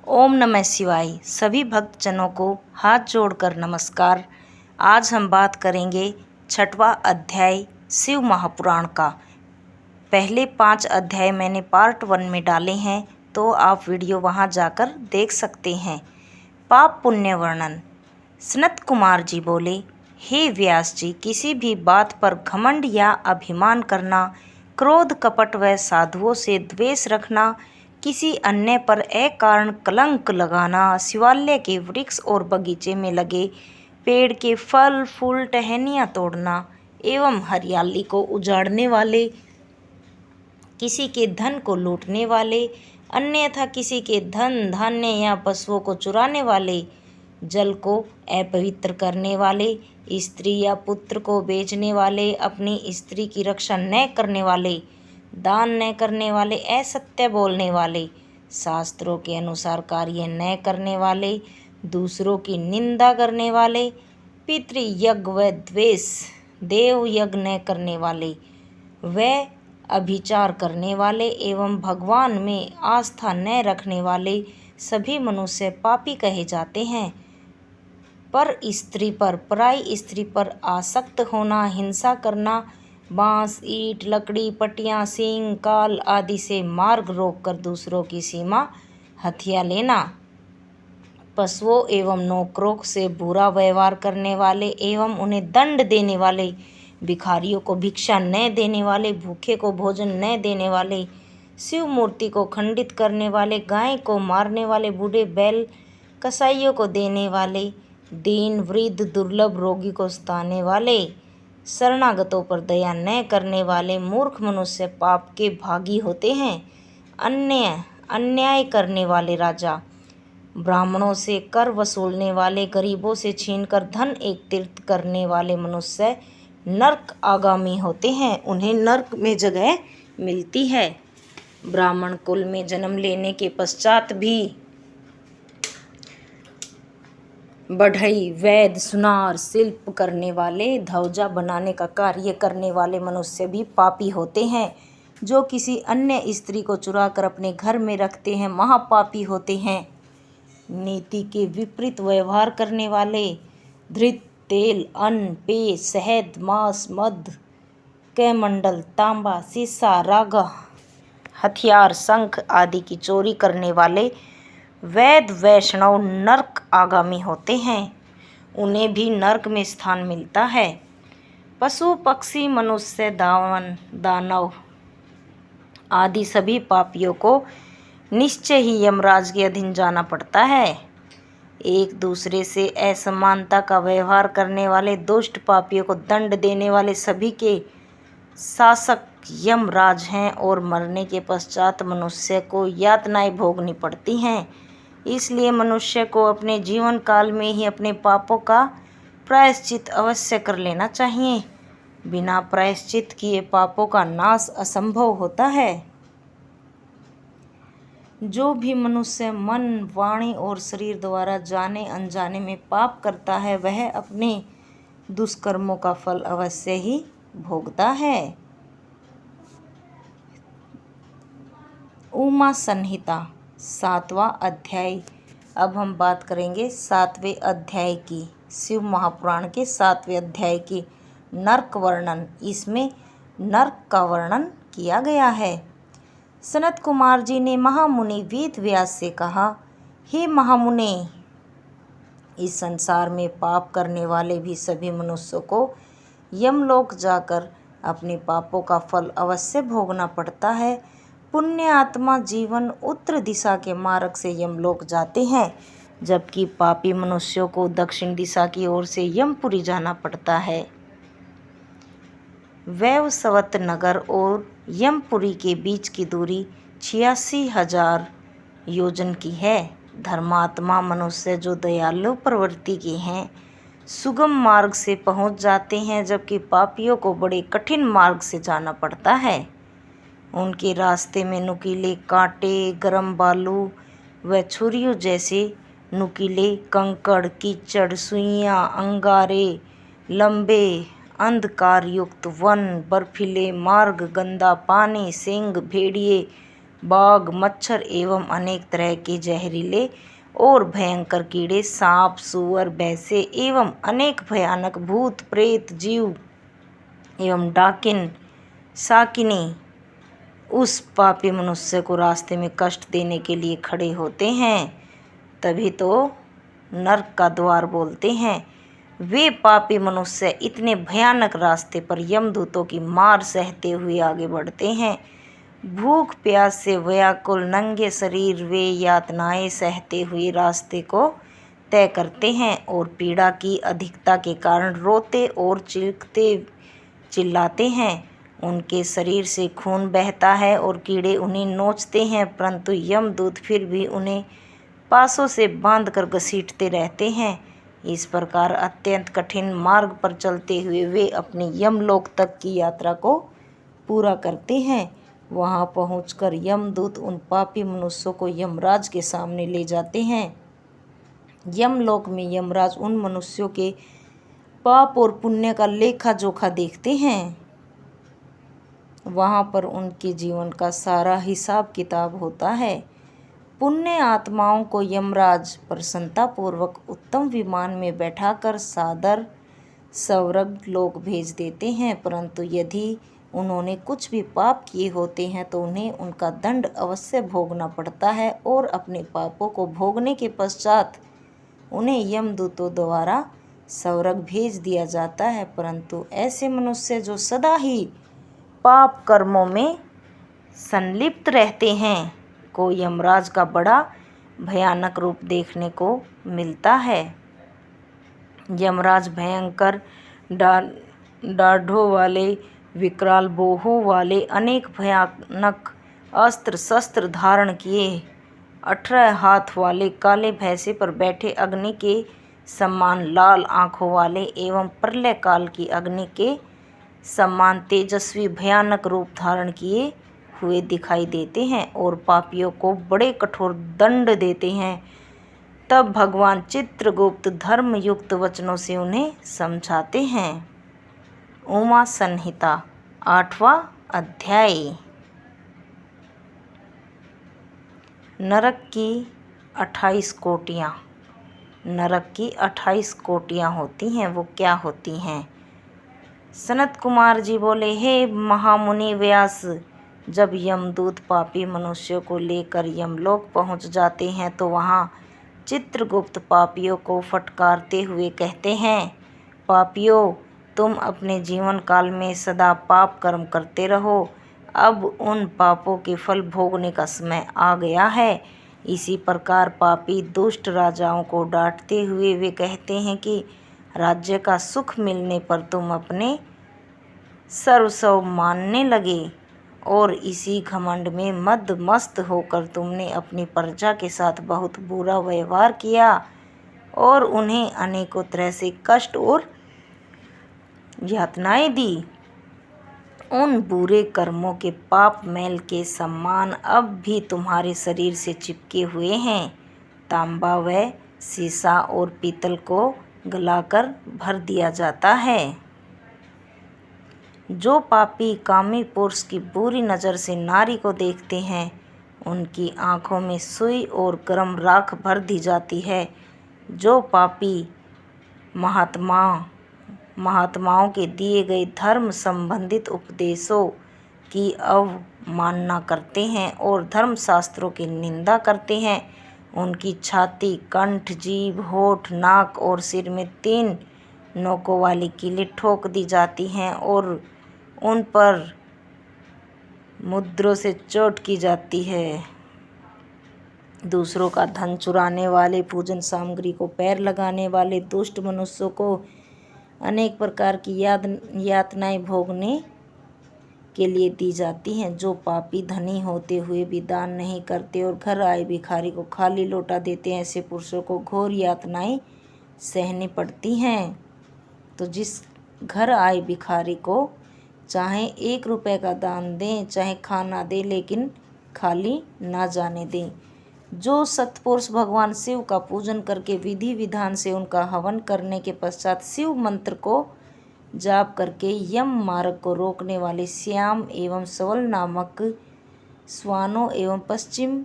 ओम नमः शिवाय। सभी भक्तजनों को हाथ जोड़कर नमस्कार। आज हम बात करेंगे छठवां अध्याय शिव महापुराण का। पहले 5 अध्याय मैंने पार्ट 1 में डाले हैं, तो आप वीडियो वहां जाकर देख सकते हैं। पाप पुण्य वर्णन। सनत कुमार जी बोले, हे व्यास जी, किसी भी बात पर घमंड या अभिमान करना, क्रोध कपट व साधुओं से द्वेष रखना, किसी अन्य पर अकारण कलंक लगाना, शिवालय के वृक्ष और बगीचे में लगे पेड़ के फल फूल टहनियाँ तोड़ना एवं हरियाली को उजाड़ने वाले, किसी के धन को लूटने वाले, अन्यथा किसी के धन धान्य या पशुओं को चुराने वाले, जल को अपवित्र करने वाले, स्त्री या पुत्र को बेचने वाले, अपनी स्त्री की रक्षा न करने वाले, दान न करने वाले, असत्य बोलने वाले, शास्त्रों के अनुसार कार्य न करने वाले, दूसरों की निंदा करने वाले, पितृयज्ञ व द्वेष, देव यज्ञ न करने वाले, व अभिचार करने वाले एवं भगवान में आस्था न रखने वाले सभी मनुष्य पापी कहे जाते हैं। पर स्त्री पर, पराई स्त्री पर आसक्त होना, हिंसा करना, बांस, ईंट, लकड़ी, पटियां, सींग, काल आदि से मार्ग रोककर दूसरों की सीमा हथिया लेना, पशुओं एवं नौकरों से बुरा व्यवहार करने वाले एवं उन्हें दंड देने वाले, भिखारियों को भिक्षा न देने वाले, भूखे को भोजन न देने वाले, शिव मूर्ति को खंडित करने वाले, गाय को मारने वाले, बूढ़े बैल कसाईयों को देने वाले, दीन वृद्ध दुर्लभ रोगी को सताने वाले, शरणागतों पर दया न करने वाले मूर्ख मनुष्य पाप के भागी होते हैं। अन्याय करने वाले राजा, ब्राह्मणों से कर वसूलने वाले, गरीबों से छीनकर धन एकत्रित करने वाले मनुष्य नरक आगामी होते हैं, उन्हें नरक में जगह मिलती है। ब्राह्मण कुल में जन्म लेने के पश्चात भी बढ़ई, वैद, सुनार, शिल्प करने वाले, ध्वजा बनाने का कार्य करने वाले मनुष्य भी पापी होते हैं। जो किसी अन्य स्त्री को चुराकर अपने घर में रखते हैं महापापी होते हैं। नीति के विपरीत व्यवहार करने वाले, धृत, तेल, अन्न, पेय, शहद, मांस, मद, कैमंडल, तांबा, सीसा, रागा, हथियार, शंख आदि की चोरी करने वाले वैद वैष्णव नरक आगामी होते हैं, उन्हें भी नरक में स्थान मिलता है। पशु पक्षी मनुष्य दानव आदि सभी पापियों को निश्चय ही यमराज के अधीन जाना पड़ता है। एक दूसरे से असमानता का व्यवहार करने वाले दुष्ट पापियों को दंड देने वाले सभी के शासक यमराज हैं और मरने के पश्चात मनुष्य को यातनाएं भोगनी पड़ती हैं। इसलिए मनुष्य को अपने जीवन काल में ही अपने पापों का प्रायश्चित अवश्य कर लेना चाहिए। बिना प्रायश्चित किए पापों का नाश असंभव होता है। जो भी मनुष्य मन, वाणी और शरीर द्वारा जाने अनजाने में पाप करता है, वह अपने दुष्कर्मों का फल अवश्य ही भोगता है। उमा संहिता 7वां अध्याय। अब हम बात करेंगे 7वें अध्याय की, शिव महापुराण के 7वें अध्याय की, नरक वर्णन। इसमें नरक का वर्णन किया गया है। सनत कुमार जी ने महामुनि वेद व्यास से कहा, हे महामुने, इस संसार में पाप करने वाले भी सभी मनुष्यों को यमलोक जाकर अपने पापों का फल अवश्य भोगना पड़ता है। पुण्य आत्मा जीवन उत्तर दिशा के मार्ग से यमलोक जाते हैं, जबकि पापी मनुष्यों को दक्षिण दिशा की ओर से यमपुरी जाना पड़ता है। वैवस्वत नगर और यमपुरी के बीच की दूरी 86,000 योजन की है। धर्मात्मा मनुष्य जो दयालु प्रवृत्ति के हैं सुगम मार्ग से पहुंच जाते हैं, जबकि पापियों को बड़े कठिन मार्ग से जाना पड़ता है। उनके रास्ते में नुकीले कांटे, गरम बालू व छुरियों जैसे नुकीले कंकड़, कीचड़, सुइयां, अंगारे, लंबे अंधकार युक्त वन, बर्फीले मार्ग, गंदा पानी, सिंह, भेड़िए, बाघ, मच्छर एवं अनेक तरह के जहरीले और भयंकर कीड़े, सांप, सूअर, भैंसे एवं अनेक भयानक भूत, प्रेत, जीव एवं डाकिन, शाकिनी उस पापी मनुष्य को रास्ते में कष्ट देने के लिए खड़े होते हैं। तभी तो नरक का द्वार बोलते हैं। वे पापी मनुष्य इतने भयानक रास्ते पर यमदूतों की मार सहते हुए आगे बढ़ते हैं। भूख प्यास से व्याकुल नंगे शरीर वे यातनाएं सहते हुए रास्ते को तय करते हैं और पीड़ा की अधिकता के कारण रोते और चीखते चिल्लाते हैं। उनके शरीर से खून बहता है और कीड़े उन्हें नोचते हैं, परंतु यमदूत फिर भी उन्हें पासों से बांधकर घसीटते रहते हैं। इस प्रकार अत्यंत कठिन मार्ग पर चलते हुए वे अपने यमलोक तक की यात्रा को पूरा करते हैं। वहां पहुंचकर यमदूत उन पापी मनुष्यों को यमराज के सामने ले जाते हैं। यमलोक में यमराज उन मनुष्यों के पाप और पुण्य का लेखा जोखा देखते हैं। वहां पर उनके जीवन का सारा हिसाब किताब होता है। पुण्य आत्माओं को यमराज प्रसन्नतापूर्वक उत्तम विमान में बैठाकर सादर स्वर्ग लोक भेज देते हैं, परंतु यदि उन्होंने कुछ भी पाप किए होते हैं तो उन्हें उनका दंड अवश्य भोगना पड़ता है और अपने पापों को भोगने के पश्चात उन्हें यमदूतों द्वारा स्वर्ग भेज दिया जाता है। परंतु ऐसे मनुष्य जो सदा ही पाप कर्मों में संलिप्त रहते हैं को यमराज का बड़ा भयानक रूप देखने को मिलता है। यमराज भयंकर दाढ़ों वाले, विकराल बोहों वाले, अनेक भयानक अस्त्र शस्त्र धारण किए, 18 हाथ वाले, काले भैंसे पर बैठे, अग्नि के समान लाल आंखों वाले एवं प्रलय काल की अग्नि के समान तेजस्वी भयानक रूप धारण किए हुए दिखाई देते हैं और पापियों को बड़े कठोर दंड देते हैं। तब भगवान चित्रगुप्त धर्मयुक्त वचनों से उन्हें समझाते हैं। उमा संहिता 8वां अध्याय। नरक की 28 कोटियाँ। नरक की 28 कोटियाँ होती हैं, वो क्या होती हैं? सनत कुमार जी बोले, हे महामुनि व्यास, जब यमदूत पापी मनुष्यों को लेकर यमलोक पहुंच जाते हैं तो वहां चित्रगुप्त पापियों को फटकारते हुए कहते हैं, पापियों, तुम अपने जीवन काल में सदा पाप कर्म करते रहो। अब उन पापों के फल भोगने का समय आ गया है। इसी प्रकार पापी दुष्ट राजाओं को डांटते हुए वे कहते हैं कि राज्य का सुख मिलने पर तुम अपने सर्वस्व मानने लगे और इसी घमंड में मदमस्त होकर तुमने अपनी प्रजा के साथ बहुत बुरा व्यवहार किया और उन्हें अनेकों तरह से कष्ट और यातनाएं दी। उन बुरे कर्मों के पाप मैल के समान अब भी तुम्हारे शरीर से चिपके हुए हैं। तांबा व सीसा और पीतल को गलाकर भर दिया जाता है। जो पापी कामी पुरुष की बुरी नज़र से नारी को देखते हैं, उनकी आंखों में सुई और गर्म राख भर दी जाती है। जो पापी महात्माओं के दिए गए धर्म संबंधित उपदेशों की अवमानना करते हैं और धर्मशास्त्रों की निंदा करते हैं, उनकी छाती, कंठ, जीभ, होठ, नाक और सिर में 3 नोकों वाली कीलें ठोक दी जाती हैं और उन पर मुद्रों से चोट की जाती है। दूसरों का धन चुराने वाले, पूजन सामग्री को पैर लगाने वाले दुष्ट मनुष्यों को अनेक प्रकार की यातनाएं भोगने के लिए दी जाती हैं। जो पापी धनी होते हुए भी दान नहीं करते और घर आए भिखारी को खाली लौटा देते हैं, ऐसे पुरुषों को घोर यातनाएं सहनी पड़ती हैं। तो जिस घर आए भिखारी को चाहे 1 रुपये का दान दें, चाहे खाना दें, लेकिन खाली ना जाने दें। जो सत्पुरुष भगवान शिव का पूजन करके विधि विधान से उनका हवन करने के पश्चात शिव मंत्र को जाप करके यम मार्ग को रोकने वाले श्याम एवं सवल नामक स्वानों एवं पश्चिम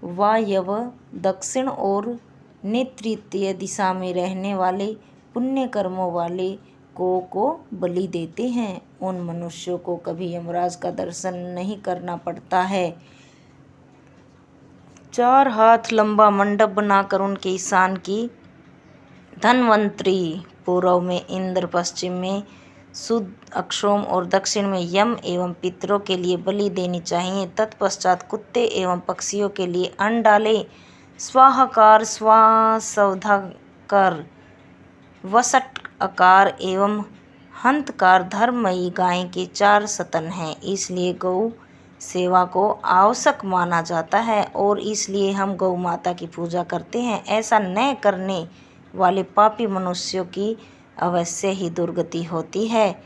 वायव्य दक्षिण और नैऋत्य दिशा में रहने वाले पुण्य कर्मों वाले को बलि देते हैं। उन मनुष्यों को कभी यमराज का दर्शन नहीं करना पड़ता है। 4 हाथ लंबा मंडप बनाकर उनके ईशान की धन्वंतरी, पूर्व में इंद्र, पश्चिम में शुद्ध अक्षोम और दक्षिण में यम एवं पितरों के लिए बलि देनी चाहिए। तत्पश्चात कुत्ते एवं पक्षियों के लिए अन्न डालें। स्वाहाकार, स्वासवधाकर, वषट्कार एवं हंतकार धर्ममयी गाय के 4 स्तन हैं। इसलिए गौ सेवा को आवश्यक माना जाता है और इसलिए हम गौ माता की पूजा करते हैं। ऐसा न करने वाले पापी मनुष्यों की अवश्य ही दुर्गति होती है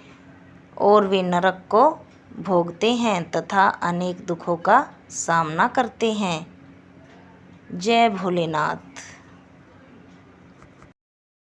और वे नरक को भोगते हैं तथा अनेक दुखों का सामना करते हैं। जय भोलेनाथ।